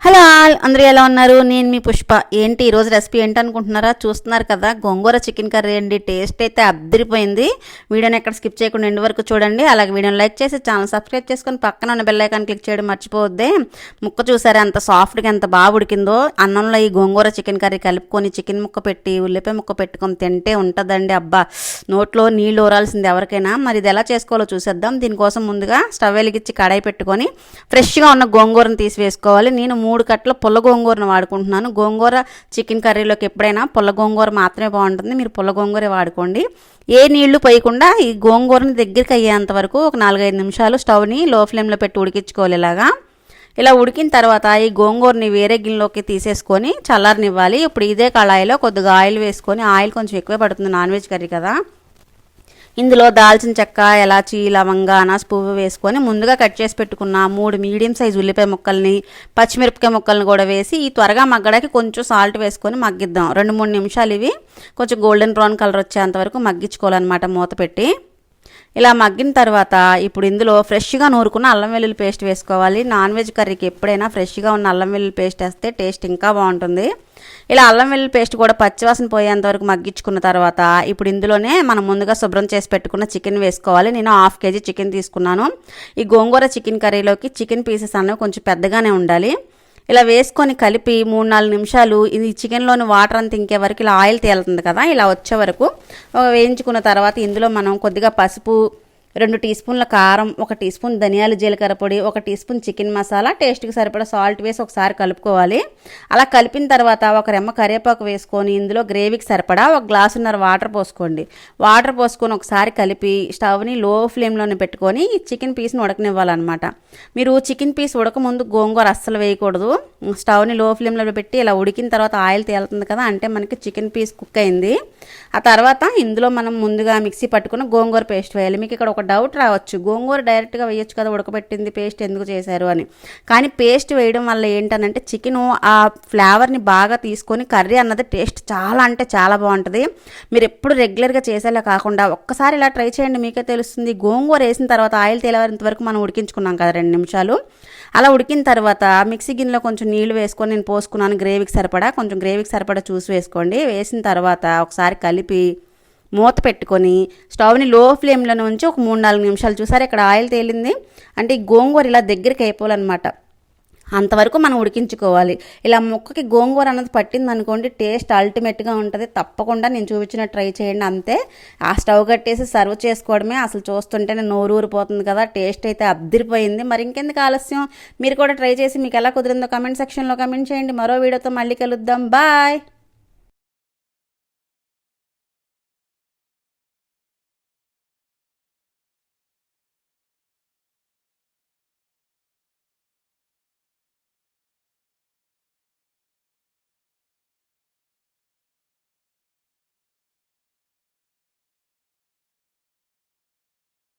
Hello all, అందరూ ఎలా ఉన్నారు? నేను మీ పుష్ప. ఏంటి ఈరోజు రెసిపీ ఏంటనుకుంటున్నారా? చూస్తున్నారు కదా, గోంగూర చికెన్ కర్రీ అండి. టేస్ట్ అయితే అద్దరిపోయింది. వీడియోని ఎక్కడ స్కిప్ చేయకుండా ఎండ్ వరకు చూడండి. అలాగే వీడియోని లైక్ చేసి ఛానల్ సబ్స్క్రైబ్ చేసుకొని పక్కన ఉన్న బెల్ ఐకాన్ క్లిక్ చేయడం మర్చిపోవద్దే. ముక్క చూసారా ఎంత సాఫ్ట్గా, ఎంత బాగా ఉడికిందో. అన్నంలో ఈ గోంగూర చికెన్ కర్రీ కలుపుకొని చికెన్ ముక్క పెట్టి ఉల్లిపాయ ముక్క పెట్టుకొని తింటే ఉంటుందండి. అబ్బా, నోట్లో నీళ్ళు ఊరాల్సింది ఎవరికైనా. మరి ఇది ఎలా చేసుకోవాలో చూసేద్దాం. దీనికోసం ముందుగా స్టవ్ వెలిగించి కడాయి పెట్టుకొని ఫ్రెష్గా ఉన్న గోంగూరను తీసి వేసుకోవాలి. నేను 3 కట్టల పుల్ల గోంగూరను వాడుకుంటున్నాను. గోంగూర చికెన్ కర్రీలోకి ఎప్పుడైనా పుల్ల గోంగూర మాత్రమే బాగుంటుంది. మీరు పుల్ల గోంగూరే వాడుకోండి. ఏ నీళ్లు పోయకుండా ఈ గోంగూరని దగ్గరికి అయ్యేంత వరకు ఒక 4-5 నిమిషాలు స్టవ్ని లో ఫ్లేమ్లో పెట్టి ఉడికించుకోవాలి. ఇలా ఉడికిన తర్వాత ఈ గోంగూరని వేరే గిన్నెలోకి తీసేసుకొని చల్లారనివ్వాలి. ఇప్పుడు ఇదే కళాయిలో కొద్దిగా ఆయిల్ వేసుకొని, ఆయిల్ కొంచెం ఎక్కువే పడుతుంది, నాన్ వెజ్ కర్రీ కదా. ఇందులో దాల్చిన చెక్క, ఎలాచి, లవంగ, అనాస పువ్వు వేసుకొని ముందుగా కట్ చేసి పెట్టుకున్న 3 మీడియం సైజు ఉల్లిపాయ ముక్కల్ని, పచ్చిమిరపకాయ ముక్కల్ని కూడా వేసి ఈ త్వరగా మగ్గడానికి కొంచెం సాల్ట్ వేసుకొని మగ్గిద్దాం. 2-3 నిమిషాలు ఇవి కొంచెం గోల్డెన్ బ్రౌన్ కలర్ వచ్చేంత వరకు మగ్గించుకోవాలన్నమాట మూత పెట్టి. ఇలా మగ్గిన తర్వాత ఇప్పుడు ఇందులో ఫ్రెష్గా నూరుకున్న అల్లం వెల్లుల్లి పేస్ట్ వేసుకోవాలి. నాన్ వెజ్ కర్రీకి ఎప్పుడైనా ఫ్రెష్గా ఉన్న అల్లం వెల్లుల్లి పేస్ట్ వేస్తే టేస్ట్ ఇంకా బాగుంటుంది. ఇలా అల్లం వెల్లుల్లి పేస్ట్ కూడా పచ్చివాసన పోయేంత వరకు మగ్గించుకున్న తర్వాత ఇప్పుడు ఇందులోనే మనం ముందుగా శుభ్రం చేసి పెట్టుకున్న చికెన్ వేసుకోవాలి. నేను 1/2 kg చికెన్ తీసుకున్నాను. ఈ గోంగూర చికెన్ కర్రీలోకి చికెన్ పీసెస్ అనేవి కొంచెం పెద్దగానే ఉండాలి. ఇలా వేసుకొని కలిపి 3-4 నిమిషాలు ఇది చికెన్లోని వాటర్ అంతా ఇంకే వరకు ఇలా ఆయిల్ తేలుతుంది కదా, ఇలా వచ్చే వరకు వేయించుకున్న తర్వాత ఇందులో మనం కొద్దిగా పసుపు, 2 టీ స్పూన్ల కారం, 1 టీ స్పూన్ ధనియాలు జీలకర్ర పొడి, 1 టీ స్పూన్ చికెన్ మసాలా, టేస్ట్కి సరిపడా సాల్ట్ వేసి ఒకసారి కలుపుకోవాలి. అలా కలిపిన తర్వాత 1 రెమ్మ కరివేపాకు వేసుకొని ఇందులో గ్రేవీకి సరిపడా 1 గ్లాసున్నర వాటర్ పోసుకోండి. వాటర్ పోసుకొని ఒకసారి కలిపి స్టవ్ని లో ఫ్లేమ్లోనే పెట్టుకొని ఈ చికెన్ పీస్ని ఉడకనివ్వాలన్నమాట. మీరు చికెన్ పీస్ ఉడకముందు గోంగూర అస్సలు వేయకూడదు. స్టవ్ని లో ఫ్లేమ్లో పెట్టి ఇలా ఉడికిన తర్వాత ఆయిల్ తేలుతుంది కదా, అంటే మనకి చికెన్ పీస్ కుక్ అయింది. ఆ తర్వాత ఇందులో మనం ముందుగా మిక్సీ పట్టుకున్న గోంగూర పేస్ట్ వేయాలి. మీకు ఇక్కడ ఒక డౌట్ రావచ్చు, గోంగూర డైరెక్ట్గా వేయొచ్చు కదా, ఉడకబెట్టింది పేస్ట్ ఎందుకు చేశారు అని. కానీ పేస్ట్ వేయడం వల్ల ఏంటనంటే చికెను ఆ ఫ్లేవర్ని బాగా తీసుకొని కర్రీ అన్నది టేస్ట్ చాలా అంటే చాలా బాగుంటుంది. మీరు ఎప్పుడు రెగ్యులర్గా చేసేలా కాకుండా ఒక్కసారి ఇలా ట్రై చేయండి, మీకే తెలుస్తుంది. గోంగూర వేసిన తర్వాత ఆయిల్ తేలేంత వరకు మనం ఉడికించుకున్నాం కదా 2 నిమిషాలు. అలా ఉడికిన తర్వాత మిక్సీ గిన్నెలో కొంచెం నీళ్లు వేసుకొని నేను పోసుకున్నాను. గ్రేవీకి సరిపడా కొంచెం గ్రేవీకి సరిపడా చూసి వేసుకోండి. వేసిన తర్వాత ఒకసారి కలిపి మూత పెట్టుకొని స్టవ్ని లో ఫ్లేమ్లో ఉంచి ఒక 3-4 నిమిషాలు. చూసారు ఇక్కడ ఆయిల్ తేలింది అంటే ఈ గోంగూర ఇలా దగ్గరికి అయిపోవాలన్నమాట. అంతవరకు మనం ఉడికించుకోవాలి. ఇలా ముక్కకి గోంగూర అన్నది పట్టింది అనుకోండి, టేస్ట్ అల్టిమేట్గా ఉంటుంది. తప్పకుండా నేను చూపించిన ట్రై చేయండి. అంతే, ఆ స్టవ్ కట్టేసి సర్వ్ చేసుకోవడమే. అసలు చూస్తుంటేనే నోరు ఊరిపోతుంది కదా, టేస్ట్ అయితే అద్దరిపోయింది. మరి ఇంకెందుకు ఆలస్యం, మీరు కూడా ట్రై చేసి మీకు ఎలా కుదిరిందో కమెంట్ సెక్షన్లో కమెంట్ చేయండి. మరో వీడియోతో మళ్ళీ కలుద్దాం. బాయ్.